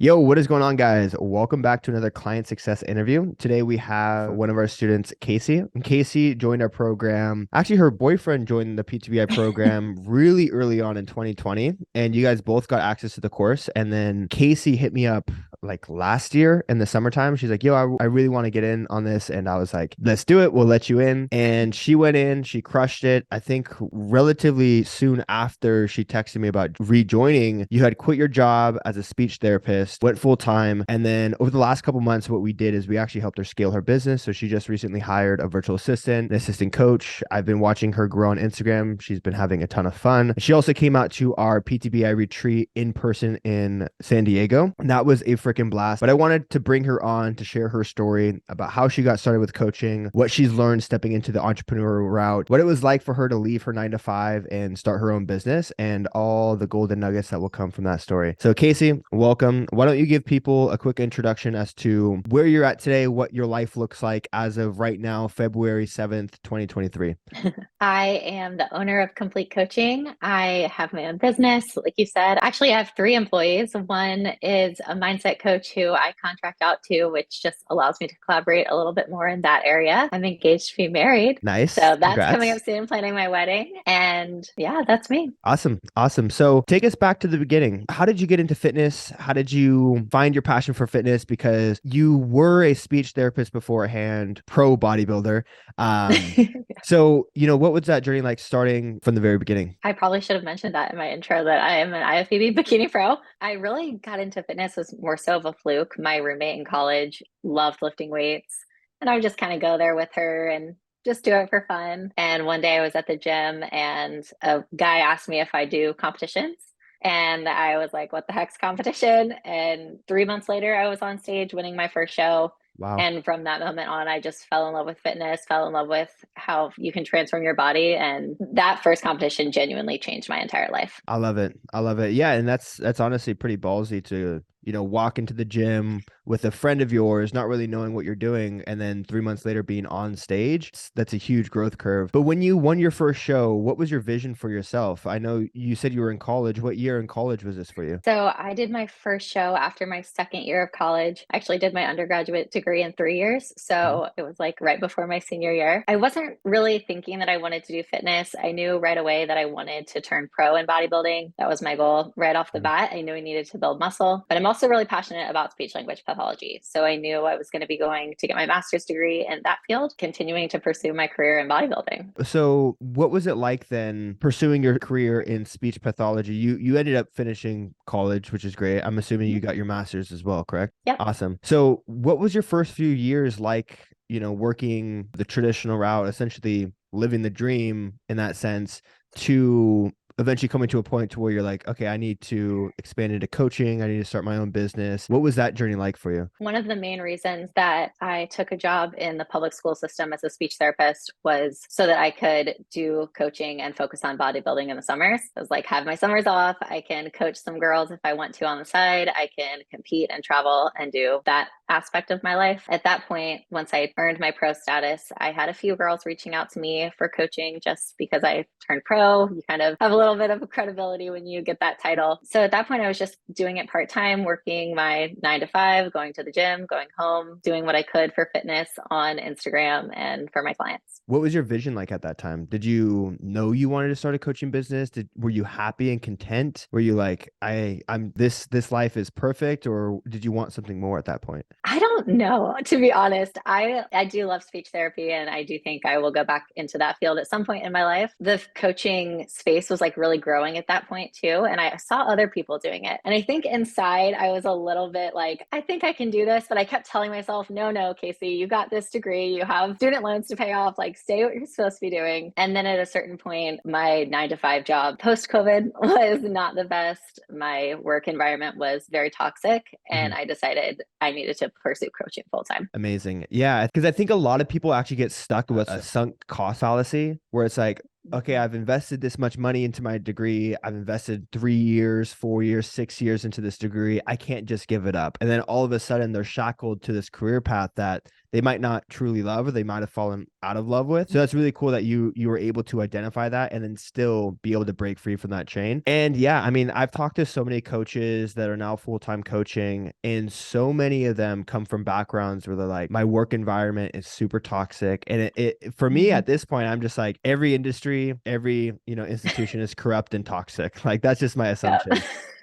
Yo, what is going on, guys? Welcome back to another client success interview. Today we have one of our students, Kasey. Kasey joined our program. Actually, her boyfriend joined the PTBI program really early on in 2020, and you guys both got access to the course. And then Kasey hit me up like last year in the summertime. She's like, yo, I really want to get in on this. And I was like, let's do it. We'll let you in. And she went in, she crushed it. I think relatively soon after she texted me about rejoining, you had quit your job as a speech therapist, went full time. And then over the last couple months, what we did is we actually helped her scale her business. So she just recently hired a virtual assistant, an assistant coach. I've been watching her grow on Instagram. She's been having a ton of fun. She also came out to our PTBI retreat in person in San Diego. And that was a freaking blast. But I wanted to bring her on to share her story about how she got started with coaching, what she's learned stepping into the entrepreneurial route, what it was like for her to leave her 9 to 5 and start her own business, and all the golden nuggets that will come from that story. So Kasey, welcome. Why don't you give people a quick introduction as to where you're at today, what your life looks like as of right now, February 7th, 2023. I am the owner of Complete Coaching. I have my own business, like you said. Actually, I have three employees. One is a mindset coach who I contract out to, which just allows me to collaborate a little bit more in that area. I'm engaged to be married. Nice. So that's coming up Congrats. soon, planning my wedding. And yeah, that's me. Awesome. Awesome. So take us back to the beginning. How did you get into fitness? How did you find your passion for fitness? Because you were a speech therapist beforehand, pro bodybuilder. So, what was that journey like starting from the very beginning? I probably should have mentioned that in my intro that I am an IFBB bikini pro. I really got into fitness was more so of a fluke. My roommate in college loved lifting weights, and I would just kind of go there with her and just do it for fun. And one day I was at the gym and a guy asked me if I do competitions. And I was like, what the heck's competition? And 3 months later, I was on stage winning my first show. Wow. And from that moment on, I just fell in love with fitness, fell in love with how you can transform your body. And that first competition genuinely changed my entire life. I love it. I love it. Yeah, and that's honestly pretty ballsy to, walk into the gym with a friend of yours, not really knowing what you're doing, and then 3 months later being on stage. That's a huge growth curve. But when you won your first show, what was your vision for yourself? I know you said you were in college. What year in college was this for you? So I did my first show after my second year of college. I actually did my undergraduate degree in 3 years. Mhm. So it was like right before my senior year. I wasn't really thinking that I wanted to do fitness. I knew right away that I wanted to turn pro in bodybuilding. That was my goal right off the Mhm. bat. I knew I needed to build muscle, but I'm also really passionate about speech language pathology. So I knew I was going to be going to get my master's degree in that field, continuing to pursue my career in bodybuilding. So what was it like then pursuing your career in speech pathology? You ended up finishing college, which is great. I'm assuming you got your master's as well, correct? Yep. Awesome. So what was your first few years like, working the traditional route, essentially living the dream in that sense, to eventually coming to a point to where you're like, okay, I need to expand into coaching. I need to start my own business. What was that journey like for you? One of the main reasons that I took a job in the public school system as a speech therapist was so that I could do coaching and focus on bodybuilding in the summers. I was like, have my summers off. I can coach some girls if I want to on the side. I can compete and travel and do that aspect of my life. At that point, once I earned my pro status, I had a few girls reaching out to me for coaching just because I turned pro. You kind of have a little bit of credibility when you get that title. So at that point, I was just doing it part time, working my 9 to 5, going to the gym, going home, doing what I could for fitness on Instagram and for my clients. What was your vision like at that time? Did you know you wanted to start a coaching business? Were you happy and content? Were you like, I'm this life is perfect, or did you want something more at that point? I don't know, to be honest. I do love speech therapy and I do think I will go back into that field at some point in my life. The coaching space was like really growing at that point too, and I saw other people doing it. And I think inside I was a little bit like, I think I can do this, but I kept telling myself, no, no, Kasey, you got this degree, you have student loans to pay off, like stay what you're supposed to be doing. And then at a certain point, my 9 to 5 job post COVID was not the best. My work environment was very toxic, and I decided I needed to pursue coaching full time. Amazing. Yeah, because I think a lot of people actually get stuck with a sunk cost fallacy where it's like, okay, I've invested this much money into my degree. I've invested 3 years, 4 years, 6 years into this degree. I can't just give it up. And then all of a sudden they're shackled to this career path that they might not truly love, or they might have fallen out of love with. So that's really cool that you were able to identify that and then still be able to break free from that chain. And yeah, I mean, I've talked to so many coaches that are now full-time coaching, and so many of them come from backgrounds where they're like, my work environment is super toxic. And it for me Mhm. at this point, I'm just like, every industry, every, institution is corrupt and toxic. Like that's just my Yeah. assumption.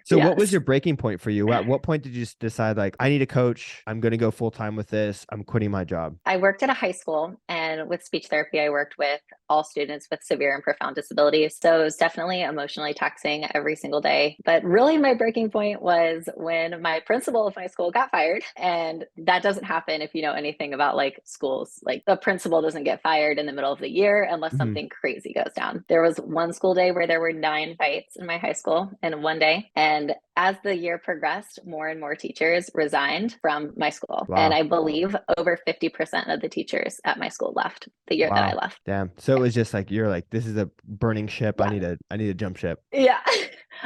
So what was Yes. your breaking point for you? At what point did you just decide like, I need a coach, I'm going to go full time with this, I'm quitting my job? I worked at a high school, and with speech therapy, I worked with all students with severe and profound disabilities. So it was definitely emotionally taxing every single day. But really, my breaking point was when my principal of my school got fired. And that doesn't happen if you know anything about like schools. Like the principal doesn't get fired in the middle of the year unless Mhm. something crazy goes down. There was one school day where there were 9 fights in my high school in one day. And as the year progressed, more and more teachers resigned from my school. And Wow. I believe over 50% of the teachers at my school left the year that I Wow. left. Damn. So it was just like, you're like, this is a burning ship. Yeah. I need to jump ship. Yeah.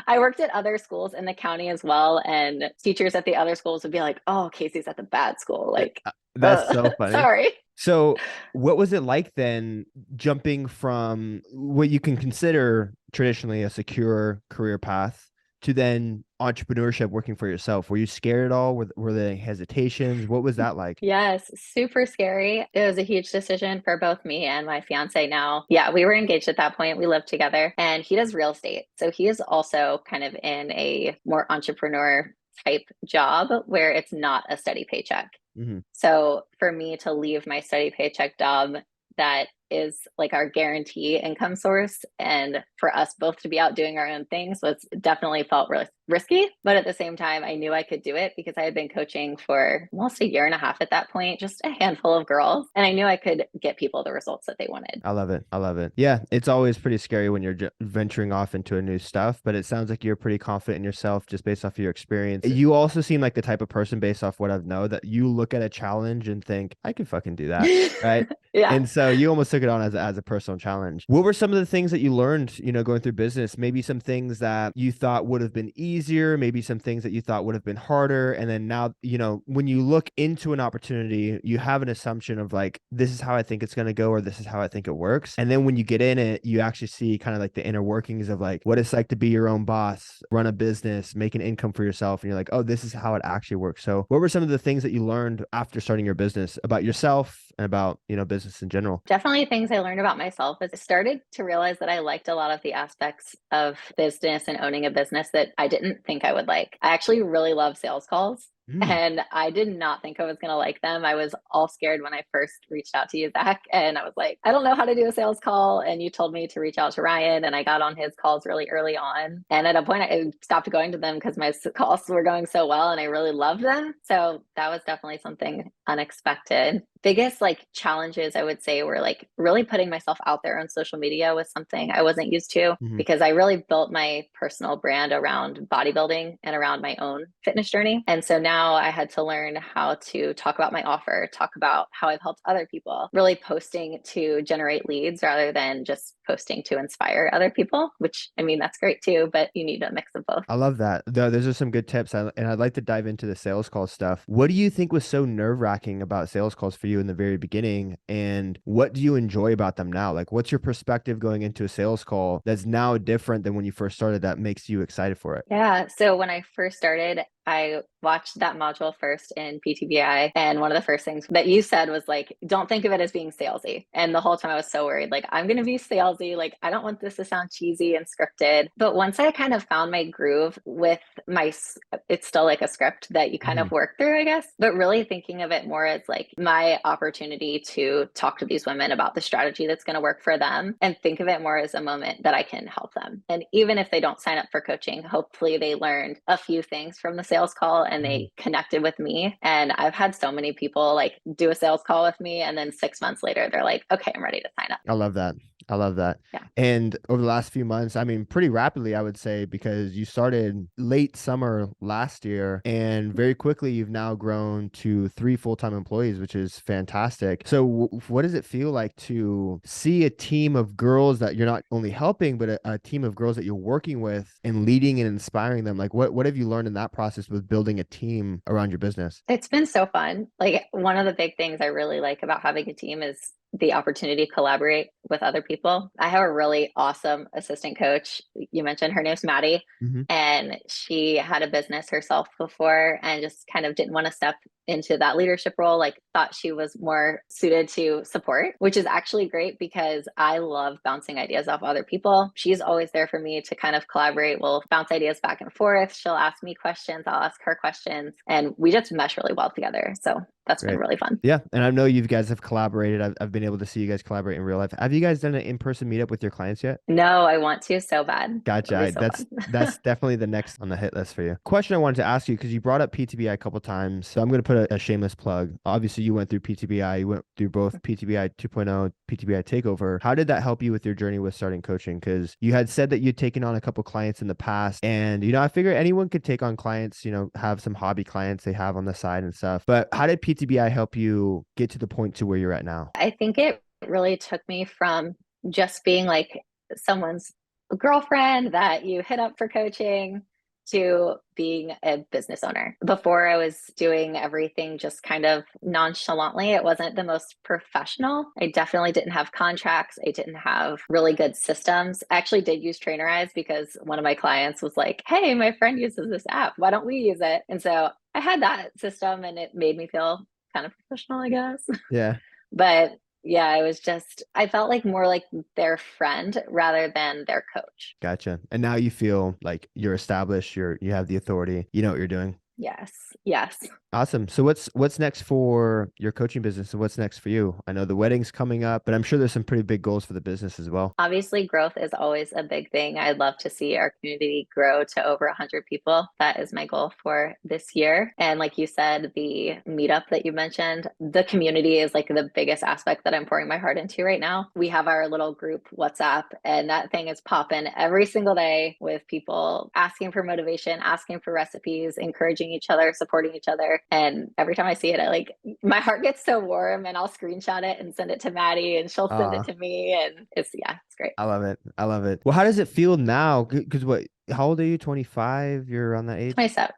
I worked at other schools in the county as well. And teachers at the other schools would be like, oh, Kasey's at the bad school. Like, That's so funny. sorry. So what was it like then, jumping from what you can consider traditionally a secure career path to then entrepreneurship, working for yourself? Were you scared at all? Were there hesitations? What was that like? Yes, super scary. It was a huge decision for both me and my fiance now. Yeah, we were engaged at that point. We lived together, and he does real estate. So he is also kind of in a more entrepreneur type job where it's not a steady paycheck. Hmm. So for me to leave my steady paycheck job that is like our guarantee income source, and for us both to be out doing our own things was definitely felt really risky. But at the same time, I knew I could do it because I had been coaching for almost a year and a half at that point, just a handful of girls. And I knew I could get people the results that they wanted. I love it. I love it. Yeah, it's always pretty scary when you're venturing off into a new stuff, but it sounds like you're pretty confident in yourself just based off of your experience. You also seem like the type of person, based off what I've known, that you look at a challenge and think, I can fucking do that. Right. Yeah. And so you almost took it on as a personal challenge. What were some of the things that you learned, going through business? Maybe some things that you thought would have been easier, maybe some things that you thought would have been harder. And then now, when you look into an opportunity, you have an assumption of like, this is how I think it's going to go, or this is how I think it works. And then when you get in it, you actually see kind of like the inner workings of like what it's like to be your own boss, run a business, make an income for yourself. And you're like, oh, this is how it actually works. So what were some of the things that you learned after starting your business about yourself and about, business in general? Definitely things I learned about myself as I started to realize that I liked a lot of the aspects of business and owning a business that I didn't think I would like. I actually really love sales calls. Mm. And I did not think I was going to like them. I was all scared when I first reached out to you, Zach. And I was like, I don't know how to do a sales call. And you told me to reach out to Ryan. And I got on his calls really early on. And at a point, I stopped going to them because my calls were going so well and I really loved them. So that was definitely something unexpected. Biggest like challenges I would say were like really putting myself out there on social media was something I wasn't used to, Mhm. because I really built my personal brand around bodybuilding and around my own fitness journey. And so now I had to learn how to talk about my offer, talk about how I've helped other people, really posting to generate leads rather than just posting to inspire other people, which I mean, that's great too, but you need a mix of both. I love that. Those are some good tips. And I'd like to dive into the sales call stuff. What do you think was so nerve-wracking about sales calls for you in the very beginning? And what do you enjoy about them now? Like, what's your perspective going into a sales call that's now different than when you first started that makes you excited for it? Yeah. So when I first started, I watched that module first in PTBI. And one of the first things that you said was like, don't think of it as being salesy. And the whole time I was so worried, like, I'm going to be salesy. Like, I don't want this to sound cheesy and scripted. But once I kind of found my groove with it's still like a script that you kind Mhm. of work through, I guess, but really thinking of it more as like my opportunity to talk to these women about the strategy that's going to work for them, and think of it more as a moment that I can help them. And even if they don't sign up for coaching, hopefully they learned a few things from the sales call and Mhm. they connected with me. And I've had so many people like do a sales call with me, and then 6 months later, they're like, okay, I'm ready to sign up. I love that. I love that. Yeah. And over the last few months, I mean, pretty rapidly, I would say, because you started late summer last year and very quickly you've now grown to 3 full-time employees, which is fantastic. So what does it feel like to see a team of girls that you're not only helping, but a team of girls that you're working with and leading and inspiring them? Like what have you learned in that process with building a team around your business? It's been so fun. Like one of the big things I really like about having a team is the opportunity to collaborate with other people. I have a really awesome assistant coach. You mentioned her name's Maddie, Mhm. and she had a business herself before and just kind of didn't want to step into that leadership role, like thought she was more suited to support, which is actually great because I love bouncing ideas off other people. She's always there for me to kind of collaborate. We'll bounce ideas back and forth. She'll ask me questions, I'll ask her questions, and we just mesh really well together. So that's been Great. really fun. Yeah. And I know you guys have collaborated. I've been able to see you guys collaborate in real life. Have you guys done an in-person meetup with your clients yet? No, I want to so bad. Gotcha. It'll be so That's fun. definitely the next on the hit list for you. Question I wanted to ask you, because you brought up PTBI a couple times. So I'm going to put a shameless plug. Obviously, you went through PTBI. You went through both PTBI 2.0, PTBI Takeover. How did that help you with your journey with starting coaching? Because you had said that you'd taken on a couple clients in the past. And, I figure anyone could take on clients, have some hobby clients they have on the side and stuff. But how did PTBI help you get to the point to where you're at now? I think it really took me from just being like someone's girlfriend that you hit up for coaching to being a business owner. Before, I was doing everything just kind of nonchalantly. It wasn't the most professional. I definitely didn't have contracts. I didn't have really good systems. I actually did use Trainerize because one of my clients was like, hey, my friend uses this app. Why don't we use it? And so I had that system and it made me feel kind of professional, I guess. Yeah. But yeah, I felt like more like their friend rather than their coach. Gotcha. And now you feel like you're established, you have the authority, you know what you're doing. Yes. Yes. Awesome. So what's next for your coaching business and what's next for you? I know the wedding's coming up, but I'm sure there's some pretty big goals for the business as well. Obviously, growth is always a big thing. I'd love to see our community grow to over 100 people. That is my goal for this year. And like you said, the meetup that you mentioned, the community is like the biggest aspect that I'm pouring my heart into right now. We have our little group WhatsApp, and that thing is popping every single day with people asking for motivation, asking for recipes, encouraging each other, supporting each other. And every time I see it, my heart gets so warm, and I'll screenshot it and send it to Maddie and she'll send it Uh, to me. And it's great. I love it. I love it. Well, how does it feel now? Because how old are you? 25? You're around that age? 27.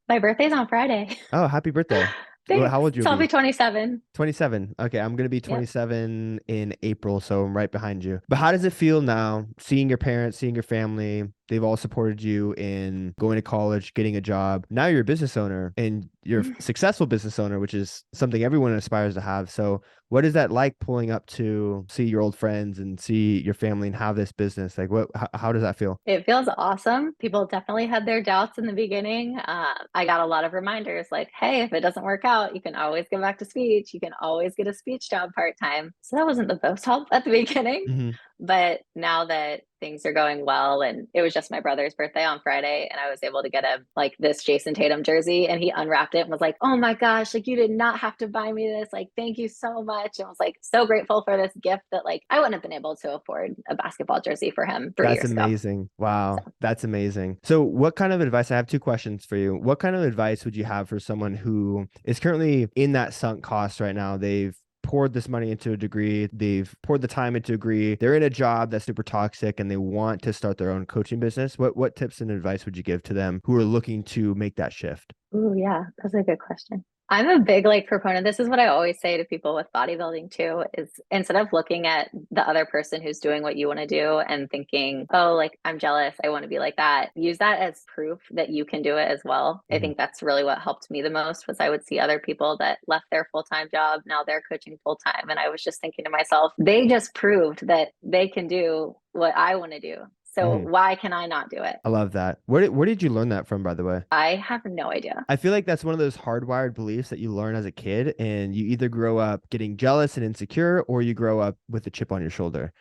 My birthday's on Friday. Oh, happy birthday. How Thanks. old you'll So I'll be be? 27. 27. Okay, I'm gonna be Yep. 27 in April, so I'm right behind you. But how does it feel now, seeing your parents, seeing your family? They've all supported you in going to college, getting a job. Now you're a business owner and you're a successful business owner, which is something everyone aspires to have. So what is that like pulling up to see your old friends and see your family and have this business? Like how does that feel? It feels awesome. People definitely had their doubts in the beginning. I got a lot of reminders like, hey, if it doesn't work out, you can always go back to speech. You can always get a speech job part time. So that wasn't the most help at the beginning. Hmm. But now that things are going well, and it was just my brother's birthday on Friday, and I was able to get him like this Jason Tatum jersey, and he unwrapped it and was like, oh my gosh, like you did not have to buy me this. Like, thank you so much. And I was like so grateful for this gift that like I wouldn't have been able to afford a basketball jersey for him 3 That's years ago. amazing. Wow. So That's amazing. So what kind of advice, I have two questions for you. What kind of advice would you have for someone who is currently in that sunk cost right now? They've poured this money into a degree, they've poured the time into a degree, they're in a job that's super toxic and they want to start their own coaching business. What tips and advice would you give to them who are looking to make that shift? ooh, yeah, that's a good question. I'm a big like proponent. This is what I always say to people with bodybuilding too, is instead of looking at the other person who's doing what you want to do and thinking, oh, like I'm jealous, I want to be like that. Use that as proof that you can do it as well. I Mhm. think that's really what helped me the most was I would see other people that left their full-time job, now they're coaching full-time. And I was just thinking to myself, they just proved that they can do what I want to do. So Mhm. why can I not do it? I love that. Where did you learn that from, by the way? I have no idea. I feel like that's one of those hardwired beliefs that you learn as a kid, and you either grow up getting jealous and insecure, or you grow up with a chip on your shoulder.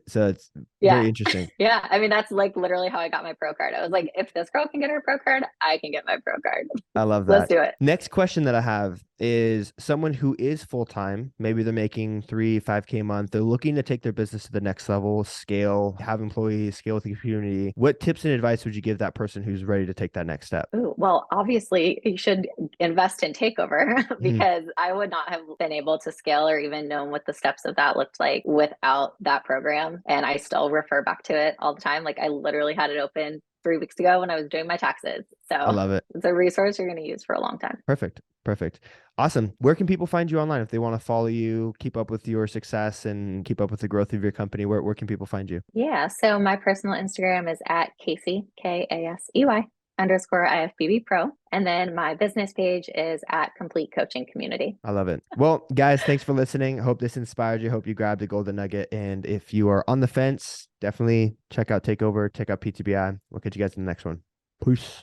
So it's Yeah. very interesting. Yeah. I mean, that's like literally how I got my pro card. I was like, if this girl can get her pro card, I can get my pro card. I love Let's that. do it. Next question that I have is someone who is full time. Maybe they're making 5K a month. They're looking to take their business to the next level, scale, have employees, scale with the community. What tips and advice would you give that person who's ready to take that next step? Ooh, well, obviously, you should invest in Takeover Mhm. because I would not have been able to scale or even known what the steps of that looked like without that program. And I still refer back to it all the time. Like I literally had it open 3 weeks ago when I was doing my taxes. I So love it. it's a resource you're going to use for a long time. Perfect. Perfect. Awesome. Where can people find you online if they want to follow you, keep up with your success and keep up with the growth of your company? Where can people find you? Yeah. So my personal Instagram is at Kasey, Kasey underscore IFBB Pro. And then my business page is at Complete Coaching Community. I love it. Well, guys, thanks for listening. Hope this inspired you. Hope you grabbed a golden nugget. And if you are on the fence, definitely check out Takeover, check out PTBI. We'll catch you guys in the next one. Peace.